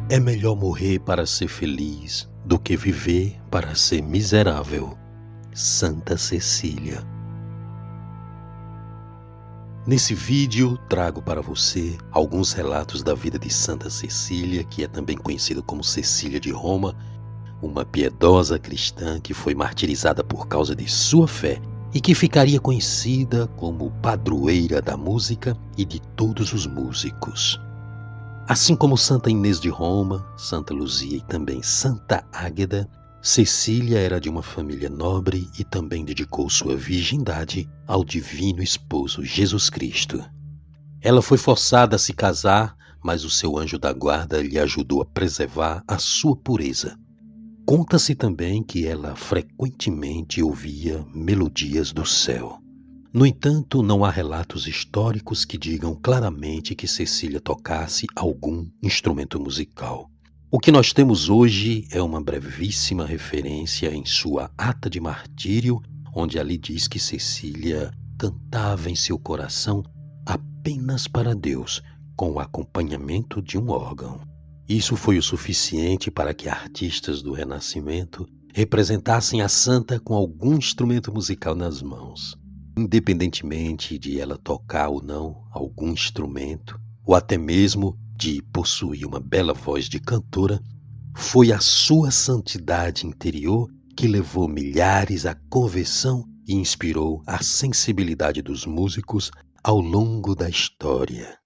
É melhor morrer para ser feliz do que viver para ser miserável. Santa Cecília. Nesse vídeo trago para você alguns relatos da vida de Santa Cecília, que é também conhecida como Cecília de Roma, uma piedosa cristã que foi martirizada por causa de sua fé e que ficaria conhecida como padroeira da música e de todos os músicos. Assim como Santa Inês de Roma, Santa Luzia e também Santa Águeda, Cecília era de uma família nobre e também dedicou sua virgindade ao divino esposo Jesus Cristo. Ela foi forçada a se casar, mas o seu anjo da guarda lhe ajudou a preservar a sua pureza. Conta-se também que ela frequentemente ouvia melodias do céu. No entanto, não há relatos históricos que digam claramente que Cecília tocasse algum instrumento musical. O que nós temos hoje é uma brevíssima referência em sua ata de martírio, onde ali diz que Cecília cantava em seu coração apenas para Deus, com o acompanhamento de um órgão. Isso foi o suficiente para que artistas do Renascimento representassem a santa com algum instrumento musical nas mãos. Independentemente de ela tocar ou não algum instrumento, ou até mesmo de possuir uma bela voz de cantora, foi a sua santidade interior que levou milhares à conversão e inspirou a sensibilidade dos músicos ao longo da história.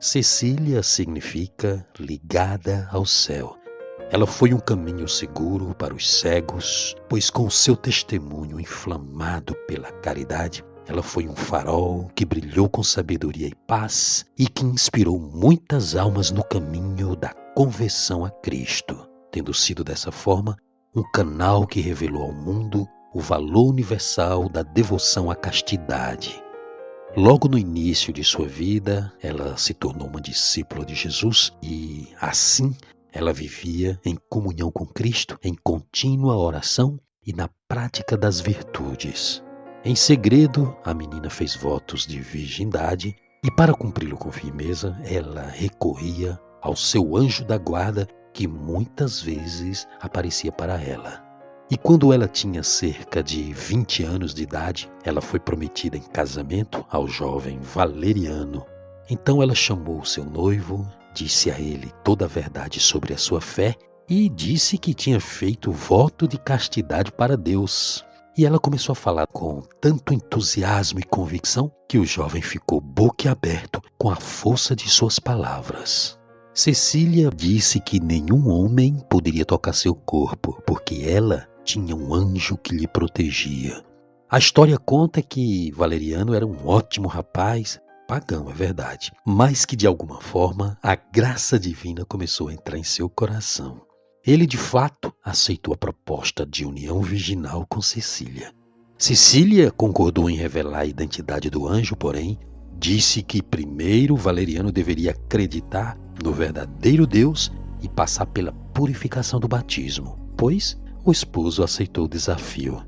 Cecília significa ligada ao céu. Ela foi um caminho seguro para os cegos, pois com seu testemunho inflamado pela caridade, ela foi um farol que brilhou com sabedoria e paz e que inspirou muitas almas no caminho da conversão a Cristo, tendo sido dessa forma um canal que revelou ao mundo o valor universal da devoção à castidade. Logo no início de sua vida, ela se tornou uma discípula de Jesus e, assim, ela vivia em comunhão com Cristo, em contínua oração e na prática das virtudes. Em segredo, a menina fez votos de virgindade e, para cumpri-lo com firmeza, ela recorria ao seu anjo da guarda, que muitas vezes aparecia para ela. E quando ela tinha cerca de 20 anos de idade, ela foi prometida em casamento ao jovem Valeriano. Então ela chamou seu noivo, disse a ele toda a verdade sobre a sua fé e disse que tinha feito voto de castidade para Deus. E ela começou a falar com tanto entusiasmo e convicção que o jovem ficou boquiaberto com a força de suas palavras. Cecília disse que nenhum homem poderia tocar seu corpo, porque ela tinha um anjo que lhe protegia. A história conta que Valeriano era um ótimo rapaz, pagão, é verdade, mas que de alguma forma a graça divina começou a entrar em seu coração. Ele de fato aceitou a proposta de união virginal com Cecília. Cecília concordou em revelar a identidade do anjo, porém disse que primeiro Valeriano deveria acreditar no verdadeiro Deus e passar pela purificação do batismo, pois o esposo aceitou o desafio.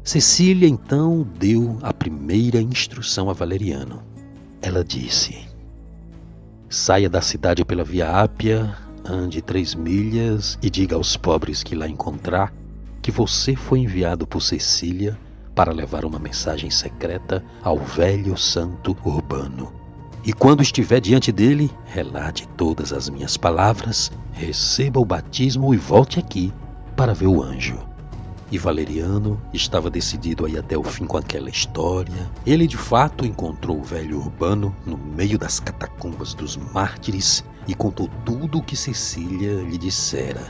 Cecília então deu a primeira instrução a Valeriano. Ela disse: saia da cidade pela Via Ápia, ande 3 milhas e diga aos pobres que lá encontrar que você foi enviado por Cecília para levar uma mensagem secreta ao velho santo Urbano. E quando estiver diante dele, relate todas as minhas palavras, receba o batismo e volte aqui para ver o anjo. E Valeriano estava decidido a ir até o fim com aquela história. Ele de fato encontrou o velho Urbano no meio das catacumbas dos mártires e contou tudo o que Cecília lhe dissera.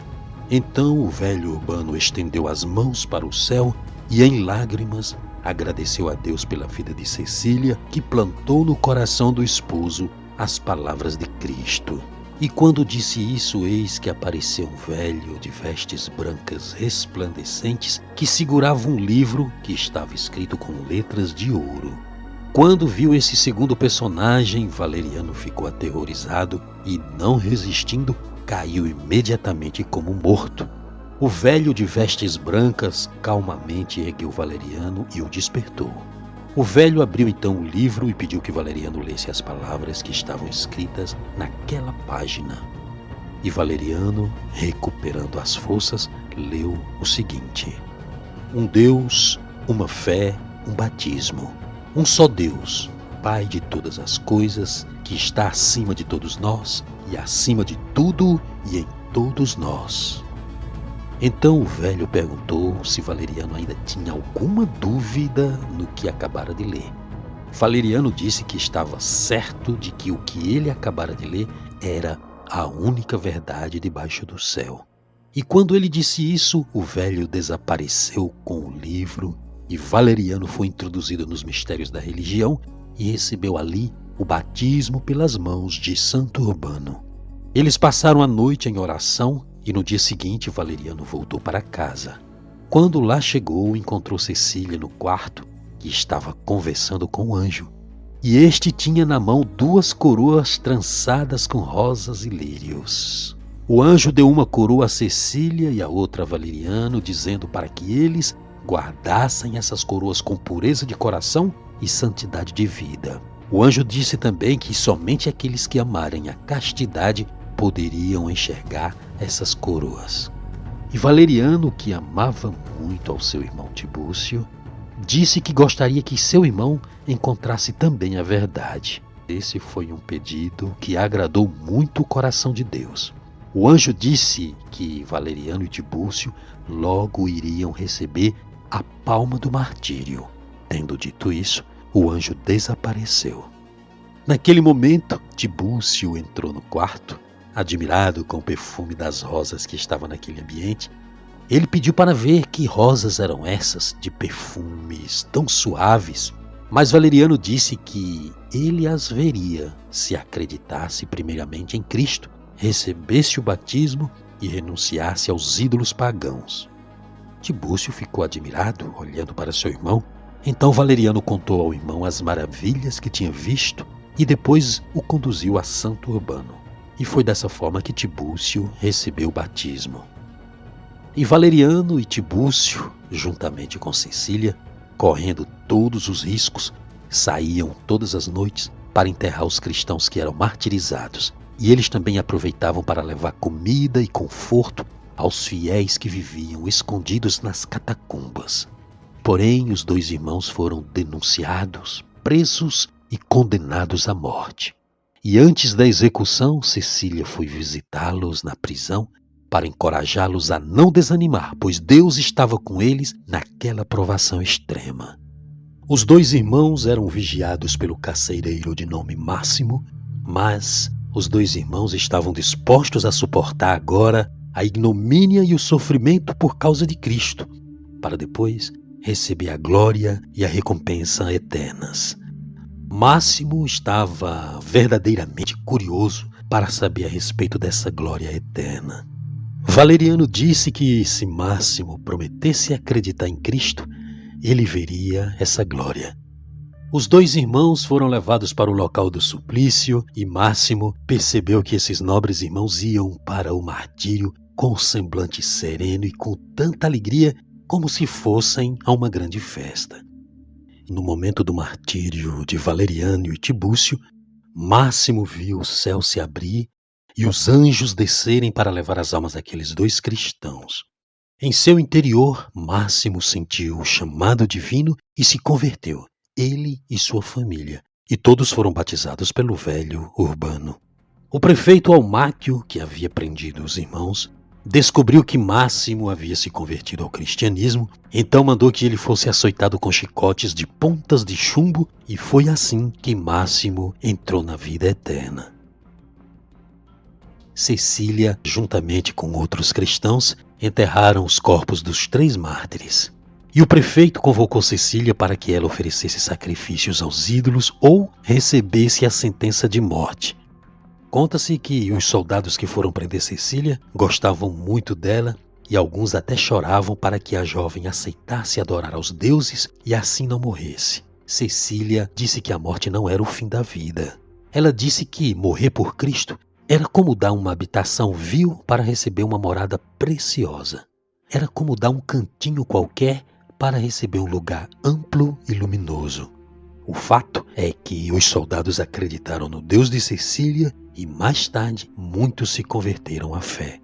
Então o velho Urbano estendeu as mãos para o céu e em lágrimas agradeceu a Deus pela vida de Cecília, que plantou no coração do esposo as palavras de Cristo. E quando disse isso, eis que apareceu um velho de vestes brancas resplandecentes que segurava um livro que estava escrito com letras de ouro. Quando viu esse segundo personagem, Valeriano ficou aterrorizado e, não resistindo, caiu imediatamente como morto. O velho de vestes brancas calmamente ergueu Valeriano e o despertou. O velho abriu então o livro e pediu que Valeriano lesse as palavras que estavam escritas naquela página. E Valeriano, recuperando as forças, leu o seguinte: um Deus, uma fé, um batismo. Um só Deus, Pai de todas as coisas, que está acima de todos nós e acima de tudo e em todos nós. Então o velho perguntou se Valeriano ainda tinha alguma dúvida no que acabara de ler. Valeriano disse que estava certo de que o que ele acabara de ler era a única verdade debaixo do céu. E quando ele disse isso, o velho desapareceu com o livro e Valeriano foi introduzido nos mistérios da religião e recebeu ali o batismo pelas mãos de Santo Urbano. Eles passaram a noite em oração e no dia seguinte Valeriano voltou para casa. Quando lá chegou, encontrou Cecília no quarto e estava conversando com o anjo. E este tinha na mão 2 coroas trançadas com rosas e lírios. O anjo deu uma coroa a Cecília e a outra a Valeriano, dizendo para que eles guardassem essas coroas com pureza de coração e santidade de vida. O anjo disse também que somente aqueles que amarem a castidade poderiam enxergar essas coroas. E Valeriano, que amava muito ao seu irmão Tibúcio, disse que gostaria que seu irmão encontrasse também a verdade. Esse foi um pedido que agradou muito o coração de Deus. O anjo disse que Valeriano e Tibúcio logo iriam receber a palma do martírio. Tendo dito isso, o anjo desapareceu. Naquele momento, Tibúcio entrou no quarto, admirado com o perfume das rosas que estavam naquele ambiente. Ele pediu para ver que rosas eram essas, de perfumes tão suaves, mas Valeriano disse que ele as veria se acreditasse primeiramente em Cristo, recebesse o batismo e renunciasse aos ídolos pagãos. Tibúcio ficou admirado, olhando para seu irmão. Então Valeriano contou ao irmão as maravilhas que tinha visto e depois o conduziu a Santo Urbano. E foi dessa forma que Tibúcio recebeu o batismo. E Valeriano e Tibúcio, juntamente com Cecília, correndo todos os riscos, saíam todas as noites para enterrar os cristãos que eram martirizados. E eles também aproveitavam para levar comida e conforto aos fiéis que viviam escondidos nas catacumbas. Porém, os 2 irmãos foram denunciados, presos e condenados à morte. E antes da execução, Cecília foi visitá-los na prisão para encorajá-los a não desanimar, pois Deus estava com eles naquela provação extrema. Os 2 irmãos eram vigiados pelo carcereiro de nome Máximo, mas os 2 irmãos estavam dispostos a suportar agora a ignomínia e o sofrimento por causa de Cristo, para depois receber a glória e a recompensa eternas. Máximo estava verdadeiramente curioso para saber a respeito dessa glória eterna. Valeriano disse que se Máximo prometesse acreditar em Cristo, ele veria essa glória. Os 2 irmãos foram levados para o local do suplício e Máximo percebeu que esses nobres irmãos iam para o martírio com um semblante sereno e com tanta alegria como se fossem a uma grande festa. No momento do martírio de Valeriano e Tibúcio, Máximo viu o céu se abrir e os anjos descerem para levar as almas daqueles 2 cristãos. Em seu interior, Máximo sentiu o chamado divino e se converteu, ele e sua família, e todos foram batizados pelo velho Urbano. O prefeito Almáquio, que havia prendido os irmãos, descobriu que Máximo havia se convertido ao cristianismo, então mandou que ele fosse açoitado com chicotes de pontas de chumbo, e foi assim que Máximo entrou na vida eterna. Cecília, juntamente com outros cristãos, enterraram os corpos dos 3 mártires. E o prefeito convocou Cecília para que ela oferecesse sacrifícios aos ídolos ou recebesse a sentença de morte. Conta-se que os soldados que foram prender Cecília gostavam muito dela e alguns até choravam para que a jovem aceitasse adorar aos deuses e assim não morresse. Cecília disse que a morte não era o fim da vida. Ela disse que morrer por Cristo era como dar uma habitação vil para receber uma morada preciosa. era como dar um cantinho qualquer para receber um lugar amplo e luminoso. O fato é que os soldados acreditaram no Deus de Cecília e mais tarde muitos se converteram à fé.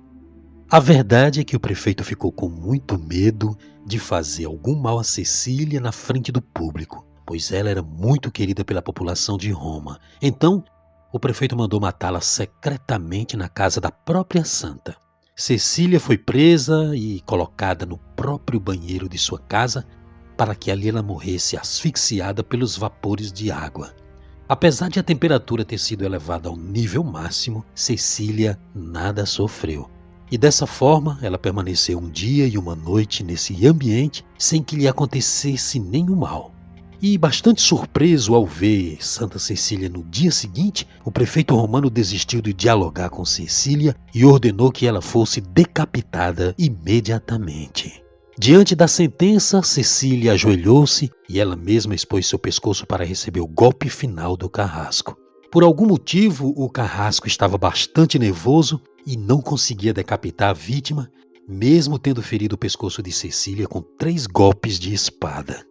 A verdade é que o prefeito ficou com muito medo de fazer algum mal a Cecília na frente do público, pois ela era muito querida pela população de Roma. Então, o prefeito mandou matá-la secretamente na casa da própria santa. Cecília foi presa e colocada no próprio banheiro de sua casa para que ali ela morresse asfixiada pelos vapores de água. Apesar de a temperatura ter sido elevada ao nível máximo, Cecília nada sofreu. E dessa forma, ela permaneceu um dia e uma noite nesse ambiente sem que lhe acontecesse nenhum mal. E bastante surpreso ao ver Santa Cecília no dia seguinte, o prefeito romano desistiu de dialogar com Cecília e ordenou que ela fosse decapitada imediatamente. Diante da sentença, Cecília ajoelhou-se e ela mesma expôs seu pescoço para receber o golpe final do carrasco. Por algum motivo, o carrasco estava bastante nervoso e não conseguia decapitar a vítima, mesmo tendo ferido o pescoço de Cecília com 3 golpes de espada.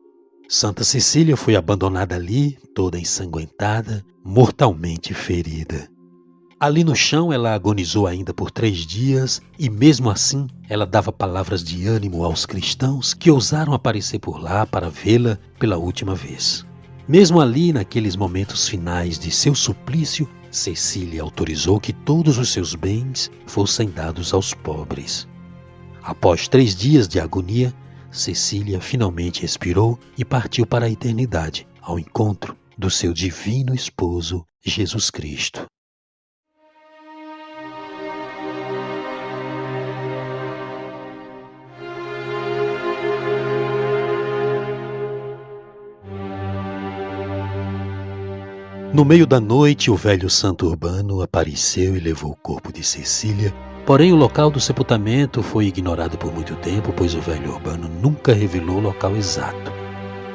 Santa Cecília foi abandonada ali, toda ensanguentada, mortalmente ferida. Ali no chão ela agonizou ainda por 3 dias e mesmo assim ela dava palavras de ânimo aos cristãos que ousaram aparecer por lá para vê-la pela última vez. Mesmo ali, naqueles momentos finais de seu suplício, Cecília autorizou que todos os seus bens fossem dados aos pobres. Após 3 dias de agonia, Cecília finalmente expirou e partiu para a eternidade, ao encontro do seu divino esposo, Jesus Cristo. No meio da noite, o velho santo urbano apareceu e levou o corpo de Cecília. Porém, o local do sepultamento foi ignorado por muito tempo, pois o velho urbano nunca revelou o local exato.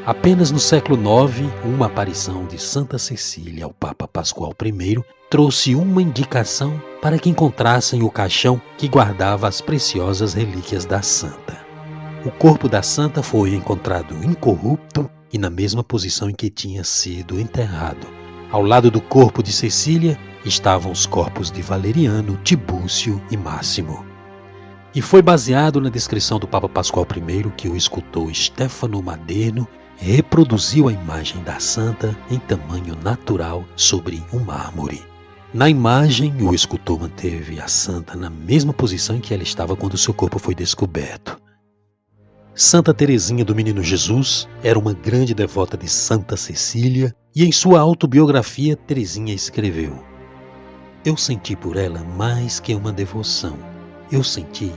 Apenas no século IX, uma aparição de Santa Cecília ao Papa Pascoal I trouxe uma indicação para que encontrassem o caixão que guardava as preciosas relíquias da santa. O corpo da santa foi encontrado incorrupto e na mesma posição em que tinha sido enterrado. Ao lado do corpo de Cecília estavam os corpos de Valeriano, Tibúcio e Máximo. E foi baseado na descrição do Papa Pascoal I que o escultor Stefano Maderno reproduziu a imagem da santa em tamanho natural sobre um mármore. Na imagem, o escultor manteve a santa na mesma posição em que ela estava quando seu corpo foi descoberto. Santa Teresinha do Menino Jesus era uma grande devota de Santa Cecília e em sua autobiografia Teresinha escreveu: "Eu senti por ela mais que uma devoção. Eu senti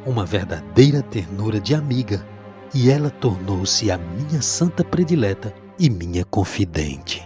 uma verdadeira ternura de amiga e ela tornou-se a minha santa predileta e minha confidente."